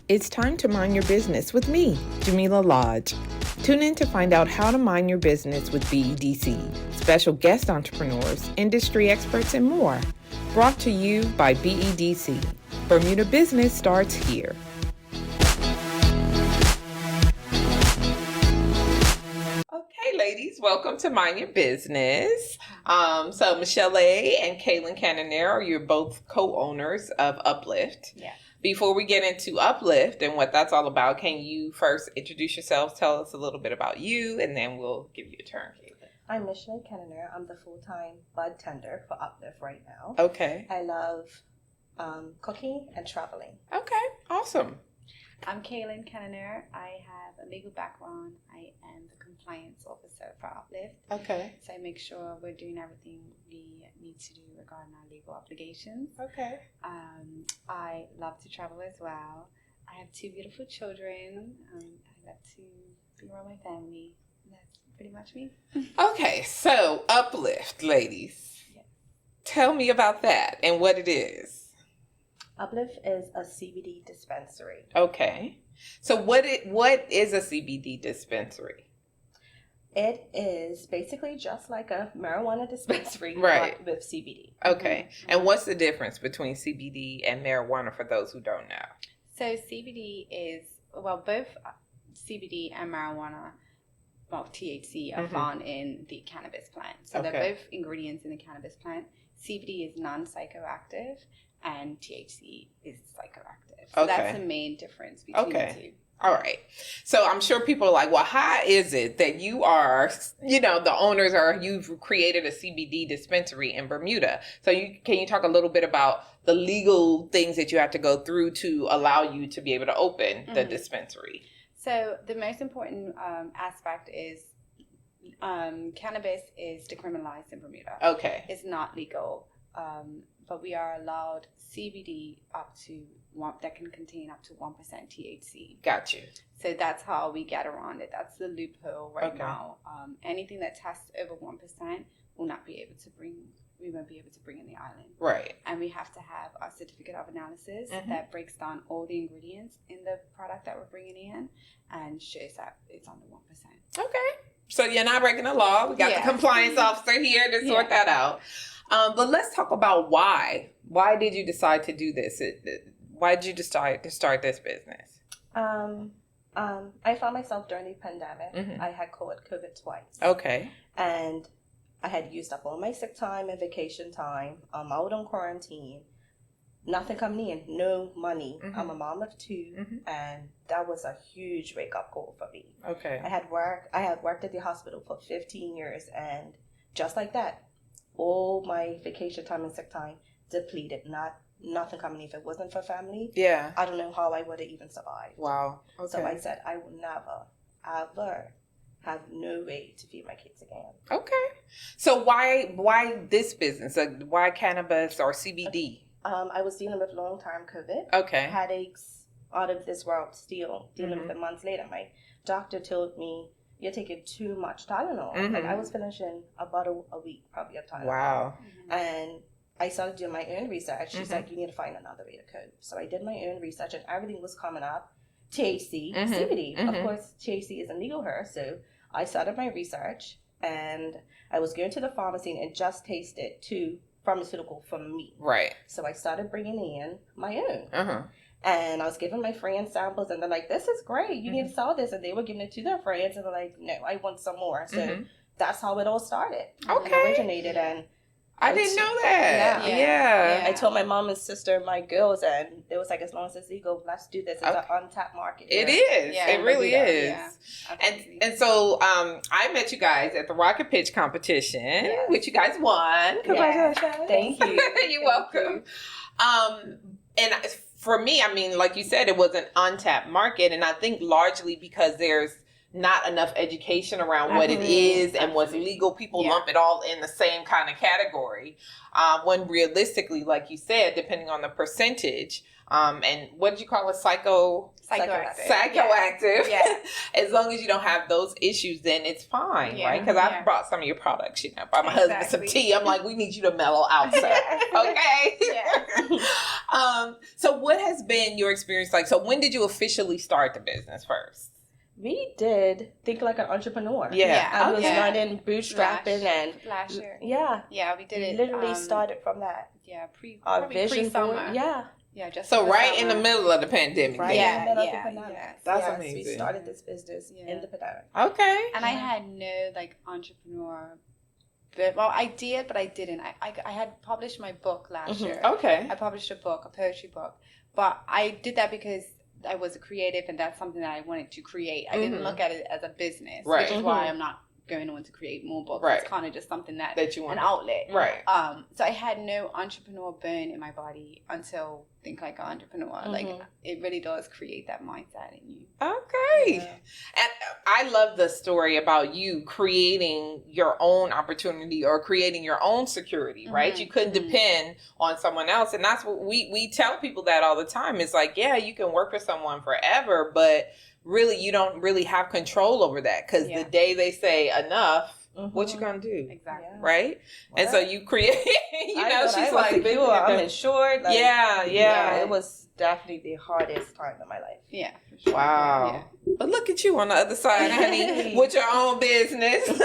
It's time to mind your business with me, Jamillah Lodge. Tune in to find out how to mind your business with BEDC, special guest entrepreneurs, industry experts, and more. Brought to you by BEDC. Bermuda Business starts here. Okay, ladies, welcome to Mind Your Business. So Michel'le and Kalyn Cannonier are your both co-owners of Uplift. Yeah. Before we get into Uplift and what that's all about, can you first introduce yourselves, tell us a little bit about you, and then we'll give you a turn, Kalyn. I'm Michel'le Kalyn. I'm the full-time bud tender for Uplift right now. Okay. I love cooking and traveling. Okay, awesome. I'm Kalyn Cannonier. I have a legal background. I am the compliance officer for Uplift. Okay. So I make sure we're doing everything we need to do regarding our legal obligations. Okay. I love to travel as well. I have 2 beautiful children. I love to be around my family. That's pretty much me. Okay, so Uplift, ladies. Yes. Tell me about that and what it is. Uplift is a CBD dispensary. Okay. So what is a CBD dispensary? It is basically just like a marijuana dispensary, Right. but with CBD. Okay. And what's the difference between CBD and marijuana for those who don't know? So CBD is, well, both CBD and marijuana, well, THC are found in the cannabis plant. So Okay. they're both ingredients in the cannabis plant. CBD is non-psychoactive and THC is psychoactive. So that's the main difference between the two. All right. So I'm sure people are like, well, how is it that you are, the owners you've created a CBD dispensary in Bermuda? So can you talk a little bit about the legal things that you have to go through to allow you to be able to open the dispensary? So the most important aspect is cannabis is decriminalized in Bermuda. Okay. It's not legal, but we are allowed CBD that can contain up to 1% THC. Got you. So that's how we get around it. That's the loophole right now. Anything that tests over 1% we won't be able to bring in the island. Right. And we have to have our certificate of analysis that breaks down all the ingredients in the product that we're bringing in and shows that it's under 1%. Okay. So you're not breaking the law. We got the compliance officer here to sort that out. But let's talk about why. Why did you decide to do this? Why did you decide to start this business? I found myself during the pandemic. I had COVID twice. Okay. And I had used up all my sick time and vacation time. I'm out on quarantine. Nothing coming in. No money. I'm a mom of 2. And that was a huge wake-up call for me. Okay. I had worked at the hospital for 15 years. And just like that, all my vacation time and sick time depleted. Nothing coming in. If it wasn't for family, I don't know how I would have even survived. Wow. Okay. So I said I will never, ever have no way to feed my kids again. Okay. So why this business? Why cannabis or CBD? I was dealing with long-term COVID. Okay. Headaches out of this world still. Dealing with it months later. My doctor told me, you're taking too much Tylenol. Like I was finishing a bottle a week probably of Tylenol. Wow. And I started doing my own research. She's like, you need to find another way to cope. So I did my own research and everything was coming up. THC, CBD. Of course, THC isn't legal here. So I started my research and I was going to the pharmacy and just tasted 2 pharmaceutical for me. Right. So I started bringing in my own. And I was giving my friends samples and they're like, this is great. You need to sell this. And they were giving it to their friends and they're like, no, I want some more. So that's how it all started. Okay. And originated. And I didn't know that. Yeah. I told my mom and sister, my girls, and they was like, as long as it's legal, let's do this. It's an untapped market. It is. Yeah. It really is. Yeah. And so I met you guys at the Rocket Pitch competition, which you guys won. Congratulations. Thank you. You're welcome. And for me, I mean, like you said, it was an untapped market. And I think largely because there's not enough education around what it is and what's legal. People lump it all in the same kind of category. When realistically, like you said, depending on the percentage, And what did you call it? Psychoactive. Yeah. As long as you don't have those issues, then it's fine, right? Because I've brought some of your products, you know, brought my husband some tea. I'm like, we need you to mellow out, sir. Okay. So what has been your experience like? So when did you officially start the business first? We did think like an entrepreneur. Yeah. I was running bootstrapping last year. Yeah, we did it. Literally started from that. Yeah, our vision pre-summer. Yeah, just so right in the middle of the pandemic. Right in the middle of the pandemic. That's amazing. We started this business in the pandemic. Okay. And I had no entrepreneur. Well, I did, but I didn't. I had published my book last year. Okay. I published a poetry book, but I did that because I was a creative, and that's something that I wanted to create. I didn't look at it as a business, which is why I'm not going on to create more books. It's kind of just something that you want, an outlet. Right. So I had no entrepreneur burn in my body until Think Like an Entrepreneur. Like, it really does create that mindset in you. Okay. And I love the story about you creating your own opportunity or creating your own security, right? You couldn't depend on someone else. And that's what we tell people that all the time. It's like, yeah, you can work for someone forever, but really you don't really have control over that, because the day they say enough, what you gonna do? Exactly. Right? What? And so you create, she's like, secure, I'm insured. Like, yeah. It was definitely the hardest time of my life. Yeah. For sure. Wow. Yeah. But look at you on the other side, honey, with your own business,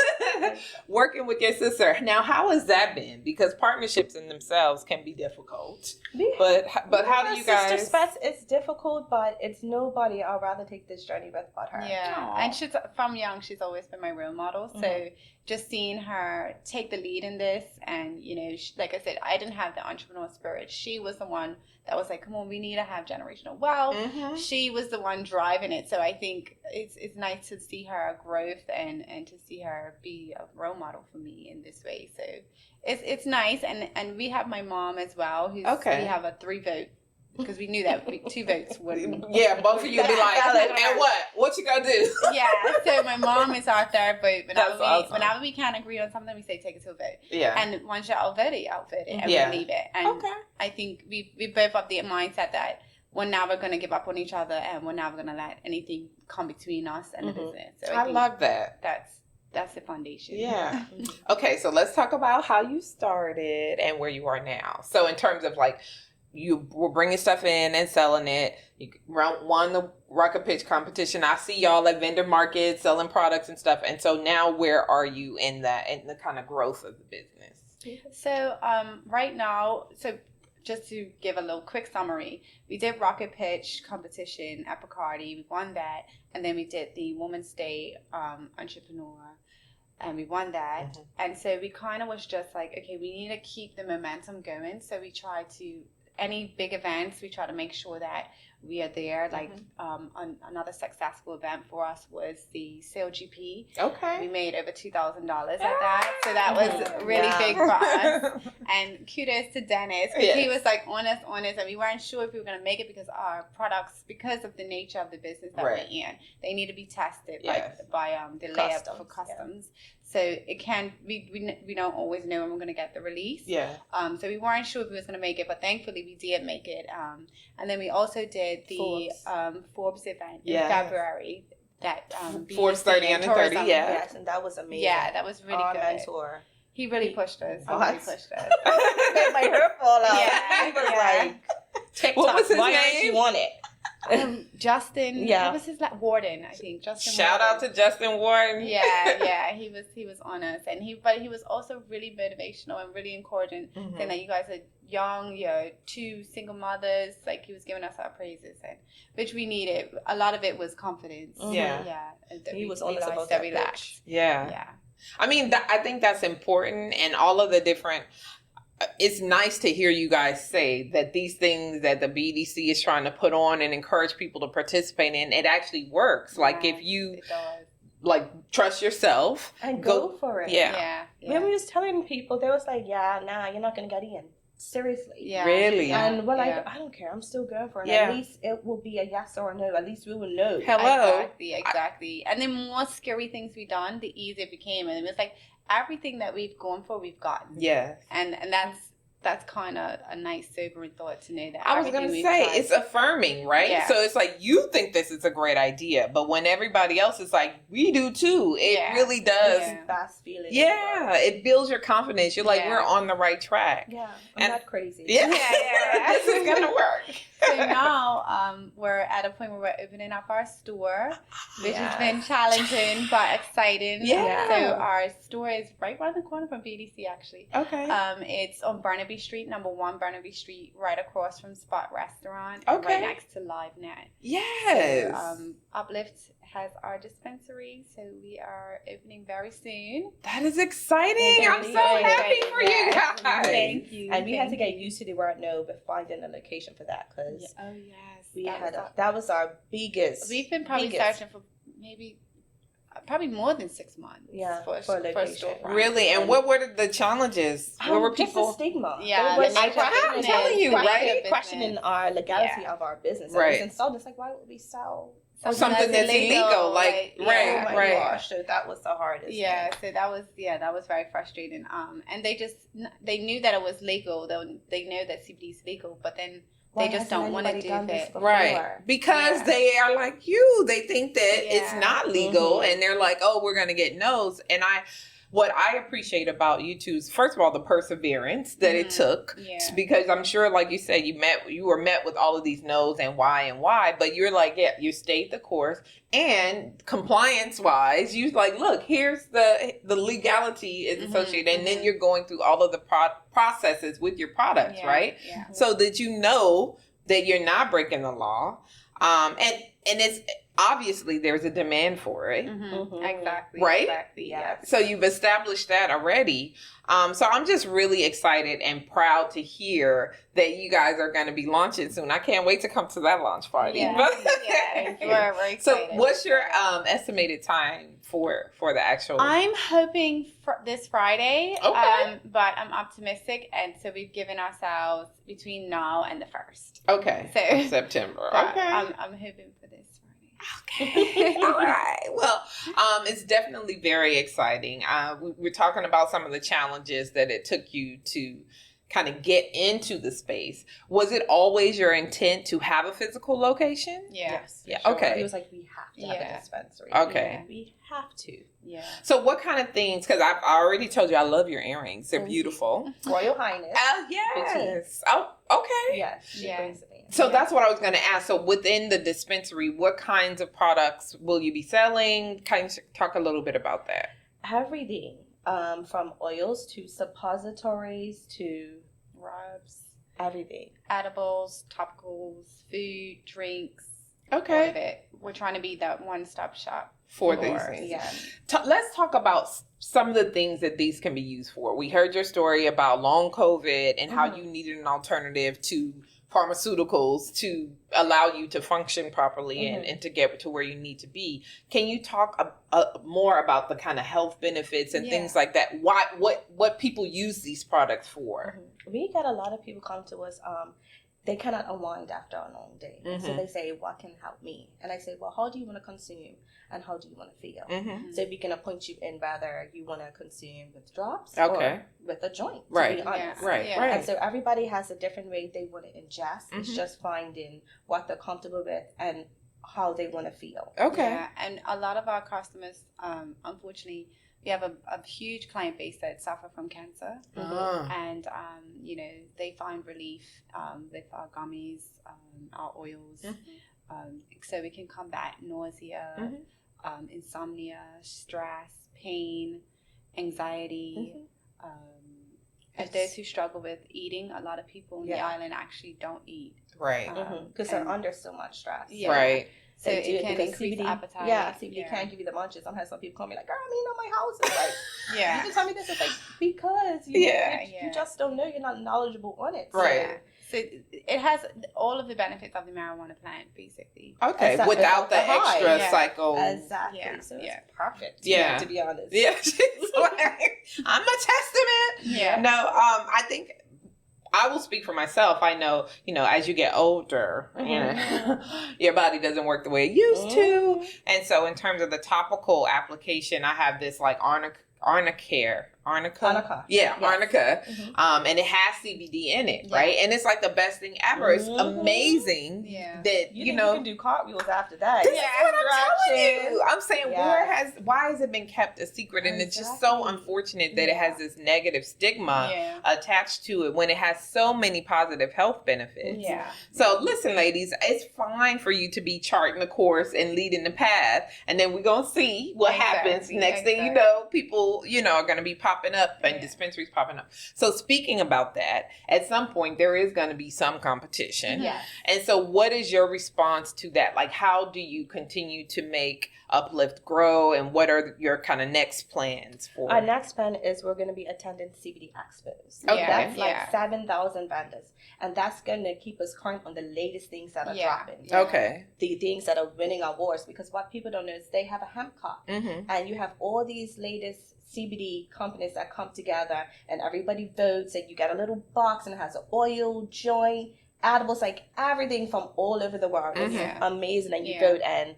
working with your sister. Now, how has that been? Because partnerships in themselves can be difficult. But how do you guys? Sister Spets, it's difficult, but it's nobody. I'd rather take this journey without her. Yeah. Aww. And she's from young. She's always been my role model. So just seeing her take the lead in this, and like I said, I didn't have the entrepreneur spirit. She was the one that was like, come on, we need to have generational wealth. She was the one driving it. So I think it's nice to see her growth and to see her be a role model for me in this way. So it's nice. And we have my mom as well, who's we have a 3-vote, because we knew that 2 votes wouldn't. Yeah, both of you be like, and what you gonna do? Yeah, so my mom is our 3rd vote. Whenever we can't agree on something, we say take it to a vote. Yeah. And once you're outvoted, and we leave it. And I think we both have the mindset that we're never going to give up on each other, and we're never going to let anything come between us and the business. So I love that. That's the foundation. Yeah. Okay, so let's talk about how you started and where you are now. So in terms of like, you were bringing stuff in and selling it. You won the Rocket Pitch competition. I see y'all at vendor markets selling products and stuff. And so now where are you in the kind of growth of the business? So right now, just to give a little quick summary, we did Rocket Pitch competition at Bacardi. We won that. And then we did the Women's Day Entrepreneur. And we won that. And so we kind of was just like, okay, we need to keep the momentum going. So we try to, any big events, we try to make sure that we are there. Like another successful event for us was the SailGP. Okay. We made over $2,000 at that. So that was really big for us. And kudos to Dennis, because he was like honest, and we weren't sure if we were going to make it, because our products, because of the nature of the business that we're in, they need to be tested by the layup for customs. So it can, we don't always know when we're going to get the release. Yeah. So we weren't sure if we was going to make it, but thankfully we did make it. And then we also did the Forbes event in February. That Forbes 30 under 30, yes, and that was amazing. Yeah, that was really good. Mentor. He really pushed us. Made my hair fall out. Yeah, he was like, TikTok, what was his name? You want it? Justin. What was his Warden? I think Justin. Shout out to Justin Warden. Yeah. He was on us, and he was also really motivational and really encouraging, saying that you guys are young, you're 2 single mothers. Like, he was giving us our praises, and which we needed. A lot of it was confidence. Yeah. He was honest about that. Relaxed. Yeah. I mean, I think that's important, and all of the different. It's nice to hear you guys say that these things that the BDC is trying to put on and encourage people to participate in, it actually works. Like, if you trust yourself and go for it. Yeah. When we was telling people, they was like, you're not gonna get in. Seriously. Yeah. Really? And we're like, I don't care. I'm still going for it. At least it will be a yes or a no. At least we will know. Hello. Exactly. And the more scary things we done, the easier it became. And it was like, everything that we've gone for, we've gotten. Yes. And that's that's kind of a nice sobering thought to know that. I was going to say, it's affirming, right? Yeah. So it's like, you think this is a great idea, but when everybody else is like, we do too, it really does. It's fast feeling. Yeah, it builds your confidence. You're like, we're on the right track. Yeah, I'm not crazy. Yeah, this is going to work. So now we're at a point where we're opening up our store, which has been challenging but exciting. Yeah. So our store is right around the corner from BDC, actually. Okay. It's on Burnaby Street, number 1 Burnaby Street, right across from Spot Restaurant, Okay. right next to LiveNet. Yes. So, Uplift has our dispensary, so we are opening very soon. That is exciting. I'm so happy for you guys. Thank you. And we had to get used to the word no, but finding a location for that because Oh yes, that was our biggest. We've been probably searching for probably more than 6 months. For a location. Really? And what were the challenges? What were people? Just a stigma. Yeah, I'm telling you, right? Questioning our legality of our business. Right. It was insulting. It's like, why would we sell something that's illegal? Like, right. Gosh, so that was the hardest. Yeah, so that was very frustrating. And they knew that it was legal. They know that CBD is legal, but then they just don't want to do it. Right. Because they are like you. They think that it's not legal and they're like, oh, we're going to get no's. And what I appreciate about you two is, first of all, the perseverance that it took. Yeah. Because I'm sure, like you said, you were met with all of these no's and why, but you're like, you stayed the course. And compliance-wise, you like, look, here's the legality is associated. And then you're going through all of the processes with your products, right? Yeah. So that you know that you're not breaking the law. And it's obviously there's a demand for it. Exactly. Right? Exactly. Yes. So you've established that already. So I'm just really excited and proud to hear that you guys are going to be launching soon. I can't wait to come to that launch party. Yeah. We're excited. So what's your estimated time for the actual? I'm hoping for this Friday, Okay. But I'm optimistic, and so we've given ourselves between now and the 1st. Okay. So September. So Okay. I'm hoping for this Friday. Okay. All right. Well, it's definitely very exciting. We're talking about some of the challenges that it took you to kind of get into the space. Was it always your intent to have a physical location? Yeah. Yes. Yeah. Sure. Okay. He was like, we have to have a dispensary. Okay. We have to. Yeah. So what kind of things, because I've already told you I love your earrings. They're beautiful. Royal Highness. Oh, yes. Oh, okay. Yes. She brings it in. So that's what I was going to ask. So within the dispensary, what kinds of products will you be selling? Kind of talk a little bit about that. Everything. From oils to suppositories to Rubs, everything. edibles, topicals, food, drinks. Okay. All of it. We're trying to be that one-stop shop For these things. Yeah. Let's talk about some of the things that these can be used for. We heard your story about long COVID and how you needed an alternative to pharmaceuticals to allow you to function properly and to get to where you need to be. Can you talk more about the kind of health benefits and things like that? What people use these products for? We got a lot of people come to us. They cannot unwind after a long day. So they say, what can help me? And I say, well, how do you want to consume and how do you want to feel? So we can appoint you in whether you want to consume with drops or with a joint, to be honest. Right. And so everybody has a different way they want to ingest. It's just finding what they're comfortable with and how they want to feel. Okay. Yeah, and a lot of our customers, unfortunately, we have a huge client base that suffer from cancer, and they find relief with our gummies, our oils, so we can combat nausea, insomnia, stress, pain, anxiety. And those who struggle with eating, a lot of people on the island actually don't eat, right? Because they're under so much stress, right? So it can increase CBD, appetite. Yeah, CBD can't give you the munches. Sometimes some people call me like, girl, I'm eating on my house. It's like, you can tell me this. It's like, because you just don't know. You're not knowledgeable on it. Right. So it has all of the benefits of the marijuana plant, basically. Okay, without the extra cycle. Exactly. Yeah. So it's perfect. Yeah. To be honest. Yeah. She's like, I'm a testament. Yeah. No, I think I will speak for myself. I know, as you get older, your body doesn't work the way it used to. And so in terms of the topical application, I have this like Arnicare Arnica. Yeah, Yes. Arnica. Mhm. And it has CBD in it, Yeah. right? And it's like the best thing ever. It's Mhm. amazing Yeah. that, You you think know. you can do cartwheels after that. This is what I'm telling you. I'm saying, Yes. why has it been kept a secret? And it's just so Exactly. unfortunate that it Yeah. has this negative stigma Yeah. attached to it when it has so many positive health benefits. Yeah. So listen, ladies, it's fine for you to be charting the course and leading the path, and then we're gonna see what happens. Exactly, Next thing you exactly. know, people, are gonna be popping up and Yeah. dispensaries popping up. So speaking about that, at some point there is gonna be some competition. Yes. And so what is your response to that? Like, how do you continue to make Uplift grow, and what are your kind of next plans for Our next plan is we're going to be attending CBD expos. Okay. That's like Yeah. 7,000 vendors. And that's going to keep us current on the latest things that are Yeah. dropping. Yeah. Okay. The things that are winning awards. Because what people don't know is they have a hemp cop. Mm-hmm. And you have all these latest CBD companies that come together and everybody votes, and you get a little box and it has an oil, joint, edibles, like everything from all over the world. It's Mhm. amazing, and you Yeah. vote, and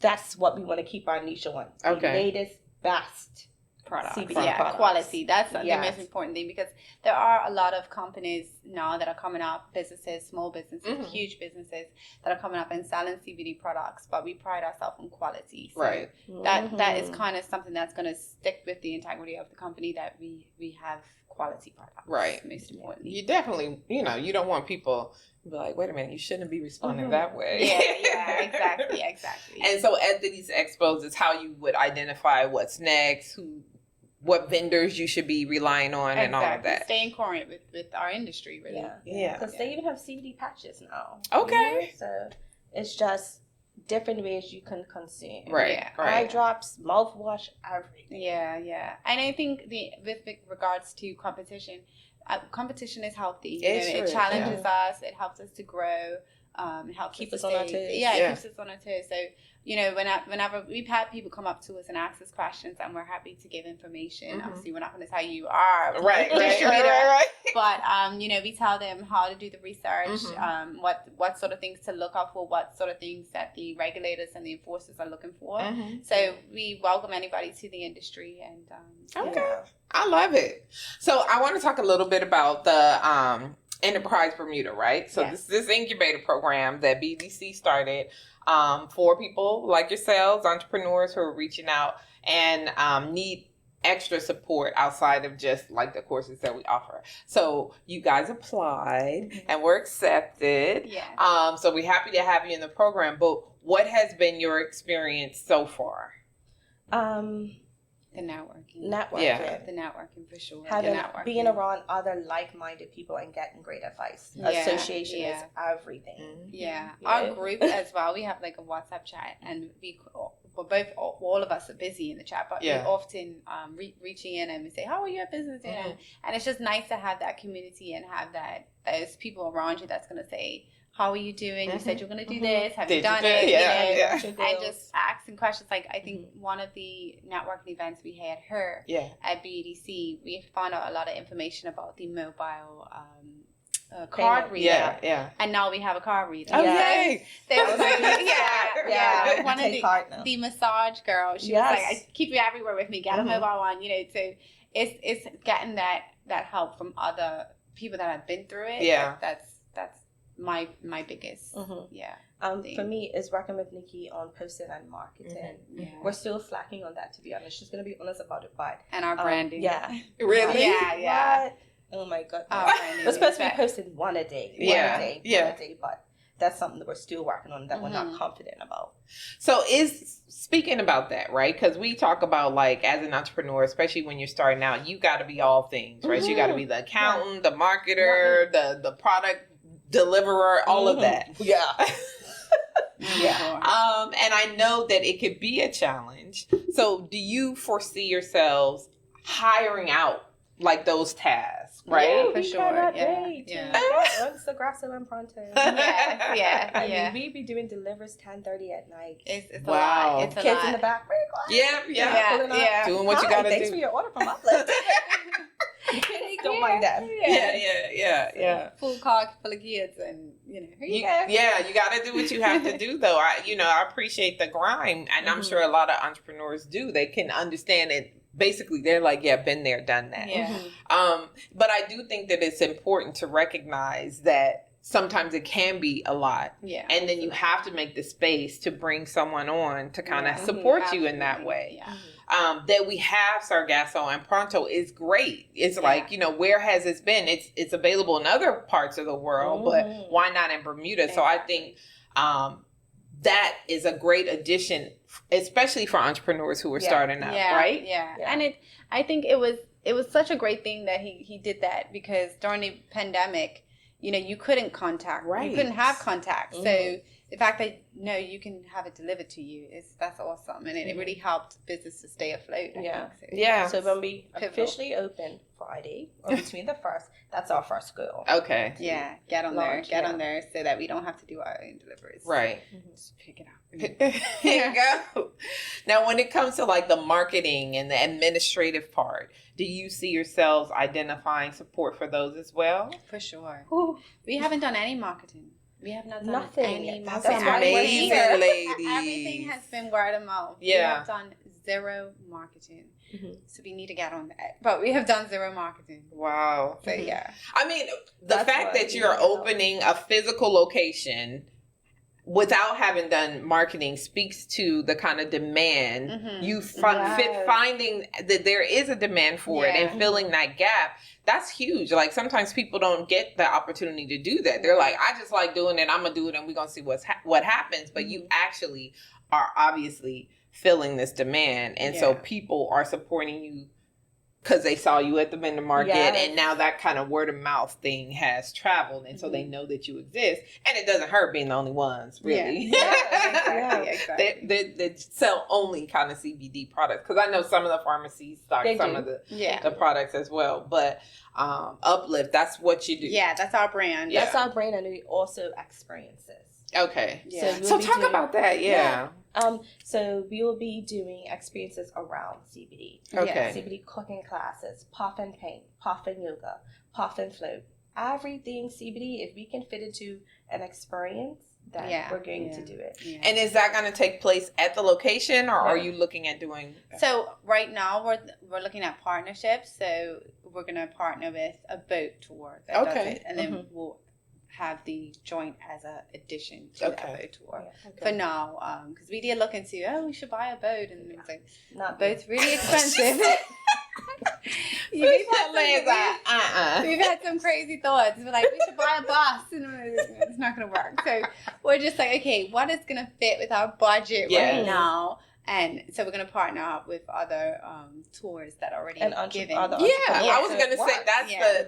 that's what we want to keep our niche on. The Okay. latest, best. Products. CBD Yeah, products. quality. That's the Yes. most important thing, because there are a lot of companies now that are coming up, businesses, small businesses, Mhm. huge businesses that are coming up and selling CBD products, but we pride ourselves on quality. So Right. that is Mhm. kind of something that's going to stick with the integrity of the company, that we have quality products. Right. Most importantly. You definitely, you don't want people to be like, wait a minute, you shouldn't be responding Mhm. that way. Yeah, exactly. And so at these expos is how you would identify what's next, what vendors you should be relying on, and all of that. Staying current with our industry, really. Yeah. Yeah. Because they even have CBD patches now. Okay. So it's just different ways you can consume. Right. Yeah. Eye Right. drops, mouthwash, everything. Yeah. And I think with regards to competition, competition is healthy. It's It true, challenges us. It helps us to grow. It helps Keep us us to on our stay- toes. Yeah, Yeah. it keeps us on our toes. So whenever we've had people come up to us and ask us questions, and we're happy to give information. Mhm. Obviously, we're not going to tell you our Right. distributor. But we tell them how to do the research, Mhm. what sort of things to look out for, what sort of things that the regulators and the enforcers are looking for. Mhm. So we welcome anybody to the industry, and Okay. Yeah. I love it. So I want to talk a little bit about the Enterprise Bermuda, right? So Yes. this incubator program that BDC started for people like yourselves, entrepreneurs who are reaching out and need extra support outside of just like the courses that we offer. So you guys applied and were accepted. yeah. So we're happy to have you in the program. But what has been your experience so far? The networking. Networking. Yeah. The networking for sure. Having, the networking. being around other like-minded people and getting great advice. Yeah, Association yeah. is everything. Mm-hmm. Yeah. Yeah. Our group as well, we have like a WhatsApp chat, and all of us are busy in the chat, but Yeah. we often reaching in and we say, how are your business doing? Mhm. And it's just nice to have that community and have those people around you that's going to say, how are you doing? You said you're going to do this. Have you Did done you do it? it? Yeah, You know? yeah. And just asking questions. Like, I think one of the networking events we had her Yeah. at BDC, we found out a lot of information about the mobile card reader. Yeah. And now we have a card reader. Oh, Yeah. yay. There I was was like, yeah. One of take part now. the massage girl, she Yes. was like, I keep you everywhere with me, get a Mhm. mobile one, so it's getting that help from other people that have been through it. Yeah. That's my biggest Mhm. thing. For me, is working with Nikki on posting and marketing. Mm-hmm. Yeah. We're still slacking on that, to be honest. She's going to be honest about it, but And our branding. yeah. Really? Yeah. What? Oh my goodness. Our branding. We're supposed to be is posting one a day, Yeah, one a yeah. day, but that's something that we're still working on that we're not Mhm. confident about. So speaking about that, right? Because we talk about, like, as an entrepreneur, especially when you're starting out, you got to be all things, right? You got to be the accountant, the marketer, the product deliverer, all of that. Yeah. Yeah. And I know that it could be a challenge. So do you foresee yourselves hiring out like those tasks, right? Yeah, for we sure. cannot Yeah, wait to yeah. get once the grasso and pronto. Yeah. I mean, we be doing delivers 10:30 at night. It's Wow. a lot. It's a Kids lot. in the back. Where you going? Yeah. Pulling up. Yeah. Doing what you Hi, gotta thanks do. for your order from Uplift. Don't mind them. Yeah. Full car full of kids, and here you go. You got to do what you have to do, though. I appreciate the grind, and I'm Mhm. sure a lot of entrepreneurs do. They can understand it basically they're like, yeah, been there, done that. Yeah. But I do think that it's important to recognize that sometimes it can be a lot. Yeah. And then you have to make the space to bring someone on to kind of Yeah. support you in that way. Yeah. That we have Sargasso and Pronto is great. It's like, where has it been? It's available in other parts of the world, but why not in Bermuda? Exactly. So I think that is a great addition, especially for entrepreneurs who are starting up, right? Yeah. And I think it was such a great thing that he did that, because during the pandemic, you couldn't contact, you couldn't have contact. So the fact that you can have it delivered to you that's awesome, and it really helped business to stay afloat. I think, so. So when we officially open Friday, or between the first, that's our first goal. Okay. Yeah, get on there so that we don't have to do our own deliveries. Right. Just pick it up. Here you go. Now, when it comes to like the marketing and the administrative part, do you see yourselves identifying support for those as well? For sure. Ooh. We haven't done any marketing. We have not done Nothing. any That's marketing. amazing, ladies. Everything has been word of mouth. Yeah. We have done zero marketing. So we need to get on that. But we have done zero marketing. Wow. So yeah. I mean, the fact that you're opening a physical location without having done marketing speaks to the kind of demand you finding that there is a demand for it and filling that gap. That's huge. Like sometimes people don't get the opportunity to do that. They're like, I just like doing it. I'm gonna do it, and we're gonna see what happens. But you actually are obviously filling this demand, and so people are supporting you because they saw you at the vendor market, and now that kind of word of mouth thing has traveled, and so they know that you exist, and it doesn't hurt being the only ones, really. Exactly. They sell only kind of CBD products, because I know some of the pharmacies stock some of the products as well, but Uplift, that's what you do. Yeah, that's our brand. That's our brand, and we also experiences. Okay. Yeah. So talk about that. So we will be doing experiences around CBD. Okay. CBD cooking classes, puff and paint, puff and yoga, puff and float. Everything CBD, if we can fit it to an experience, then we're going to do it. Yeah. And is that going to take place at the location, or are you looking at doing? So right now we're looking at partnerships. So we're going to partner with a boat tour that does it, and then we'll have the joint as an addition to that boat tour. For now, because we did look into, we should buy a boat, and it's like, boat's really expensive. We've had some crazy thoughts. We're like, we should buy a bus, and it's not going to work. So we're just like, okay, what is going to fit with our budget right now? And so we're going to partner up with other tours that are already giving. I was going to say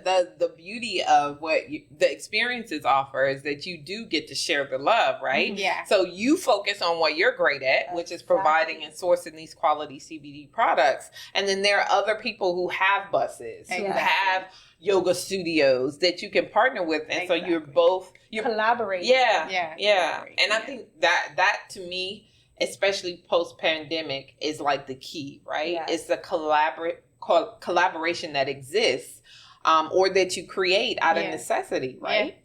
that's the beauty of what the experiences offer, is that you do get to share the love, right? Yeah. So you focus on what you're great at, which is providing and sourcing these quality CBD products. And then there are other people who have buses, who have yoga studios that you can partner with. And so you're collaborating. Yeah. And I think that to me, especially post-pandemic, is like the key, right? It's the collaboration that exists, or that you create out of necessity, right?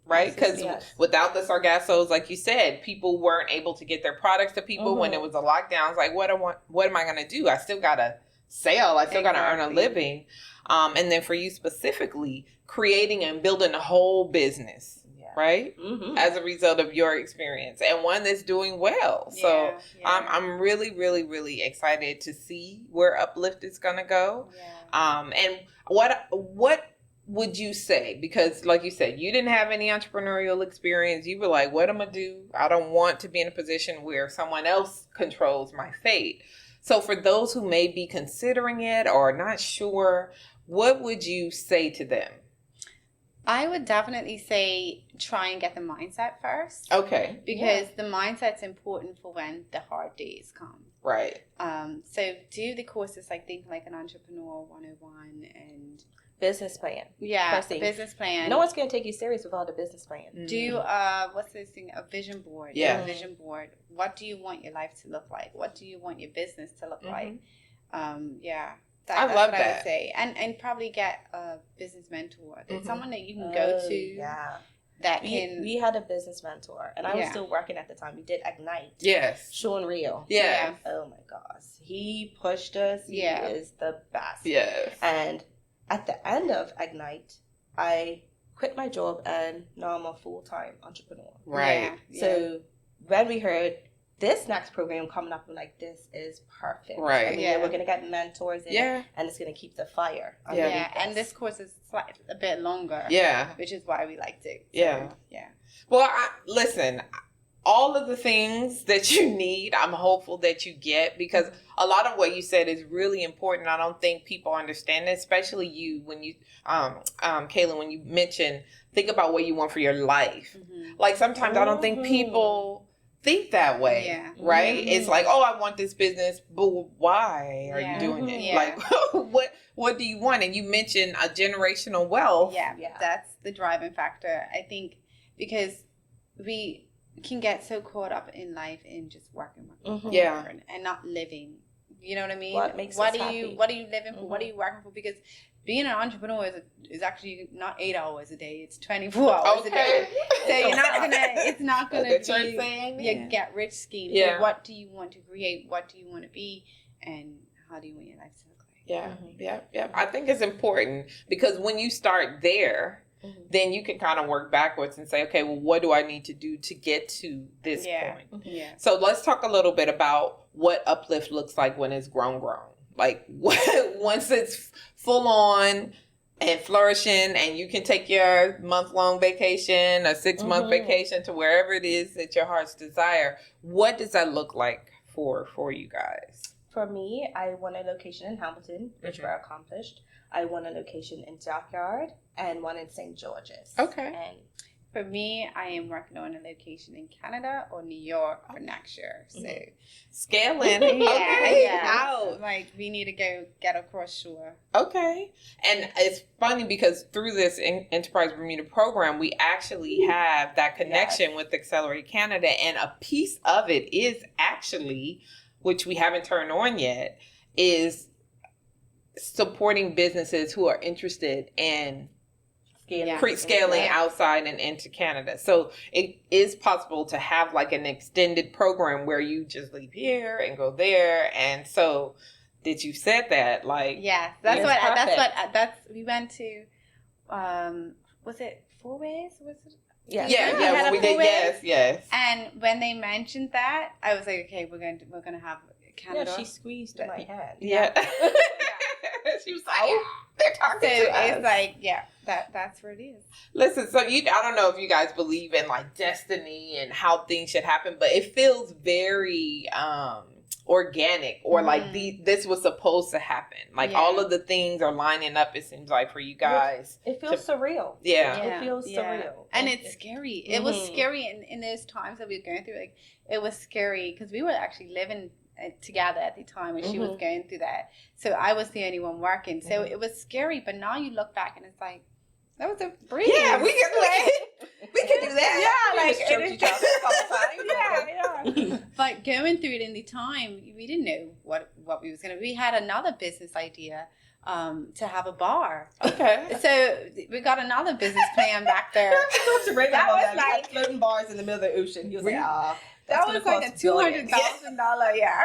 Right? Because without the Sargassos, like you said, people weren't able to get their products to people when it was a lockdown. It's like, what am I going to do? I still got to sell. I still got to earn a living. And then for you specifically, creating and building a whole business. Right? As a result of your experience, and one that's doing well. So I'm really, really, really excited to see where Uplift is going to go. And what would you say? Because like you said, you didn't have any entrepreneurial experience. You were like, what am I going to do? I don't want to be in a position where someone else controls my fate. So for those who may be considering it or not sure, what would you say to them? I would definitely say try and get the mindset first. Okay. Because the mindset's important for when the hard days come. Right. So do the courses like Think Like an Entrepreneur 101 and business plan. Business plan. No one's going to take you serious without a business plan. Do what's this thing? A vision board. Yeah. A vision board. What do you want your life to look like? What do you want your business to look like? I love that. I would say, and probably get a business mentor. It's someone that you can go to. that can. We had a business mentor, and I was still working at the time. We did Ignite. Yes. Sean Real. Yeah. Oh my gosh. He pushed us. He is the best. Yes. And at the end of Ignite, I quit my job and now I'm a full-time entrepreneur. Right. Yeah. So when we heard this next program coming up, I'm like, this is perfect. Right. I mean, we're going to get mentors in it, and it's going to keep the fire. Yeah. And this course is a bit longer. Yeah. Which is why we liked it. So, Yeah. Yeah. Well, listen, all of the things that you need, I'm hopeful that you get, because a lot of what you said is really important. I don't think people understand it, especially you, when you, Kalyn, when you mention, think about what you want for your life. Mm-hmm. Like, sometimes I don't think people think that way, right? Mm-hmm. It's like, oh, I want this business, but why are you doing it? Yeah. Like, what do you want? And you mentioned a generational wealth. Yeah, that's the driving factor, I think, because we can get so caught up in life in just working and not living. You know what I mean? What makes what us are happy? you living for? What are you working for? Because being an entrepreneur is actually not 8 hours a day, it's 24 hours a day. So you're not gonna it's not gonna be your get rich scheme. Yeah. So what do you want to create? What do you want to be? And how do you want your life to look like? Yeah. I think it's important, because when you start there, then you can kind of work backwards and say, okay, well, what do I need to do to get to this point? Yeah. So let's talk a little bit about what Uplift looks like when it's grown. Like, once it's full on and flourishing, and you can take your month-long vacation, a 6-month vacation to wherever it is that your heart's desire. What does that look like for you guys? For me, I want a location in Hamilton, which we're accomplished. I want a location in Dockyard and one in St. George's. Okay. And for me, I am working on a location in Canada or New York for next year. So scaling. out. Like, we need to go get across shore. Okay. And it's funny because through this Enterprise Bermuda program, we actually have that connection with Accelerate Canada. And a piece of it is actually, which we haven't turned on yet, is supporting businesses who are interested in scaling outside and into Canada. So it is possible to have like an extended program where you just leave here and go there. And so, did you said that? Like, we went to, was it 4 Ways? Was it? Yeah, when we did, yes. And when they mentioned that, I was like, okay, we're gonna have Canada. Yeah, she squeezed my hand. Yeah. She was like, they're talking to us. It's like, that's where it is. Listen, so I don't know if you guys believe in like destiny and how things should happen, but it feels very organic, or like this was supposed to happen. Like all of the things are lining up, it seems like, for you guys. It feels surreal. Yeah. It feels surreal. And it's scary. It was scary in those times that we were going through. Like, it was scary because we were actually living together at the time when she was going through that. So I was the only one working. So it was scary, but now you look back and it's like, that was a breeze. Yeah, we can do that. Yeah, like each other a couple times. Yeah. But going through it in the time, we didn't know what we was gonna. We had another business idea to have a bar. Okay. So we got another business plan back there. That was like floating bars in the middle of the ocean. He was like, that was like a $200,000. Yeah.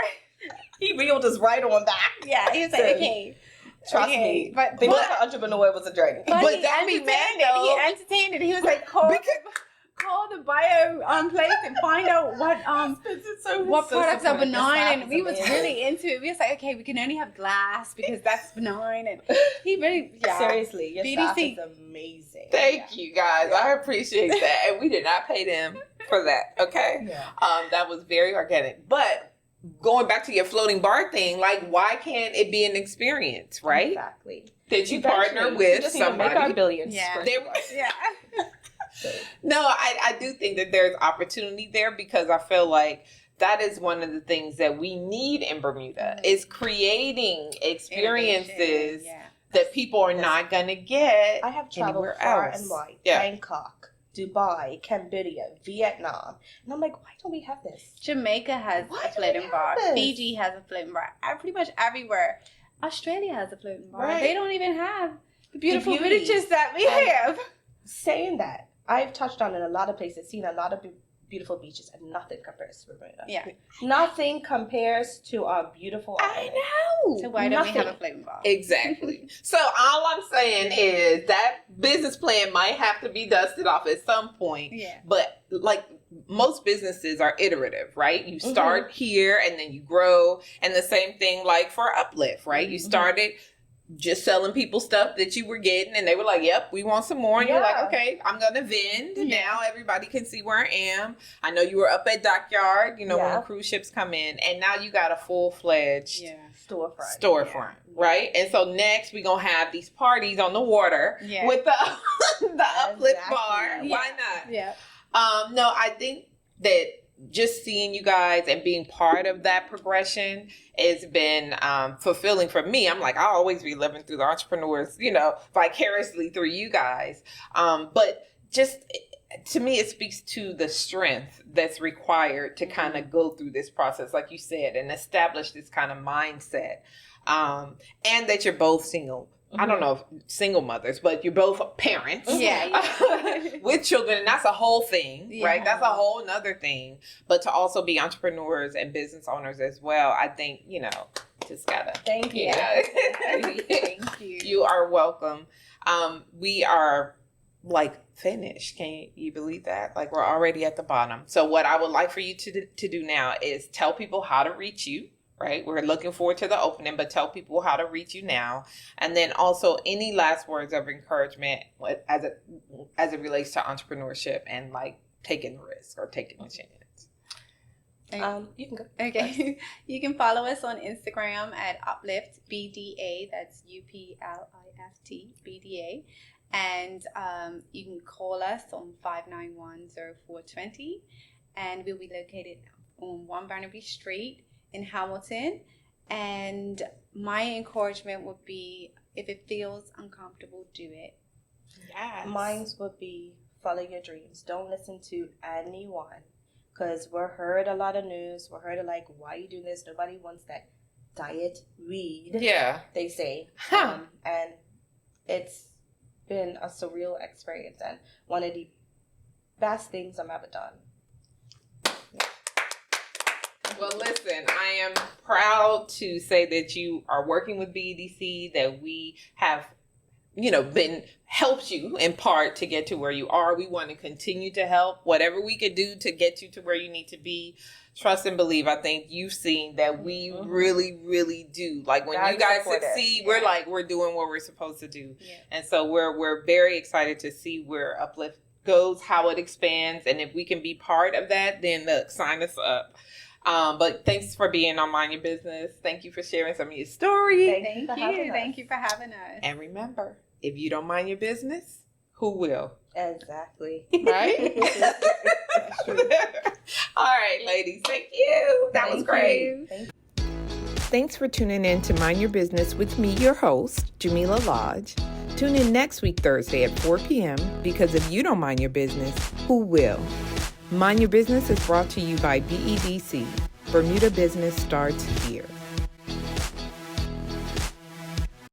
He reeled us right on back. Yeah, he was like, okay. Trust me, but being an entrepreneur was a journey. But he entertained it. He was like, call the bio place and find out what products are benign. And we was really into it. We was like, okay, we can only have glass because that's benign. And he really, seriously, your BDC staff is amazing. Thank you guys. I appreciate that. And we did not pay them for that. Okay. Yeah. That was very organic. But going back to your floating bar thing, like, why can't it be an experience, right? Exactly. That you partner with somebody. Make our billions. Yeah. No, I do think that there's opportunity there, because I feel like that is one of the things that we need in Bermuda, is creating experiences that people are not going to get. I have traveled anywhere far else. and wide. Yeah. Bangkok, Dubai, Cambodia, Vietnam. And I'm like, why don't we have this? Jamaica has a floating bar. Fiji has a floating bar. Pretty much everywhere. Australia has a floating bar. Right. They don't even have the beautiful villages that we have. Saying that, I've touched on in a lot of places, seen a lot of beautiful beaches, and nothing compares to Bermuda. Yeah. Nothing compares to our beautiful island. I know. So why don't we Nothing. have a floating bar? Exactly. So all I'm saying is that business plan might have to be dusted off at some point. Yeah. But like most businesses are iterative, right? You start here and then you grow. And the same thing like for Uplift, right? You started just selling people stuff that you were getting and they were like, yep, we want some more. And you're like, okay, I'm going to vend. Now everybody can see where I am. I know you were up at Dockyard, when the cruise ships come in. And now you got a full-fledged storefront, right? And so next we're going to have these parties on the water with the Uplift bar. Yeah. Why not? Yeah. No, I think that just seeing you guys and being part of that progression has been fulfilling for me. I'm like, I'll always be living through the entrepreneurs, vicariously through you guys. But just to me, it speaks to the strength that's required to kind of go through this process, like you said, and establish this kind of mindset. And that you're both single. I don't know if single mothers, but you're both parents with children. And that's a whole thing, right? That's a whole nother thing. But to also be entrepreneurs and business owners as well, I think, just gotta. Thank you. Thank you. You are welcome. We are finished. Can you believe that? We're already at the bottom. So what I would like for you to do now is tell people how to reach you. Right? We're looking forward to the opening, but tell people how to reach you now. And then also any last words of encouragement as it relates to entrepreneurship and taking risk or taking a chance. You can go. Okay. You can follow us on Instagram at Uplift BDA. That's UPLIFT BDA. And you can call us on 591-0420. And we'll be located on 1 Barnaby Street in Hamilton. And my encouragement would be, if it feels uncomfortable, do it. Yes. Mine would be follow your dreams. Don't listen to anyone, because we're heard a lot of news. We're heard why are you doing this? Nobody wants that diet weed. Yeah. They say. And it's been a surreal experience and one of the best things I've ever done. Well, listen, I am proud to say that you are working with BEDC, that we have, helped you in part to get to where you are. We want to continue to help whatever we could do to get you to where you need to be. Trust and believe. I think you've seen that we really, really do. When you guys succeed, we're doing what we're supposed to do. Yeah. And so we're very excited to see where Uplift goes, how it expands. And if we can be part of that, then look, sign us up. But thanks for being on Mind Your Business. Thank you for sharing some of your story. Thank you. Thank you for having us. And remember, if you don't mind your business, who will? Exactly. Right? All right, ladies. Thank you. That was great. Thanks for tuning in to Mind Your Business with me, your host, Jamillah Lodge. Tune in next week, Thursday at 4 p.m. because if you don't mind your business, who will? Mind Your Business is brought to you by BEDC. Bermuda Business starts here.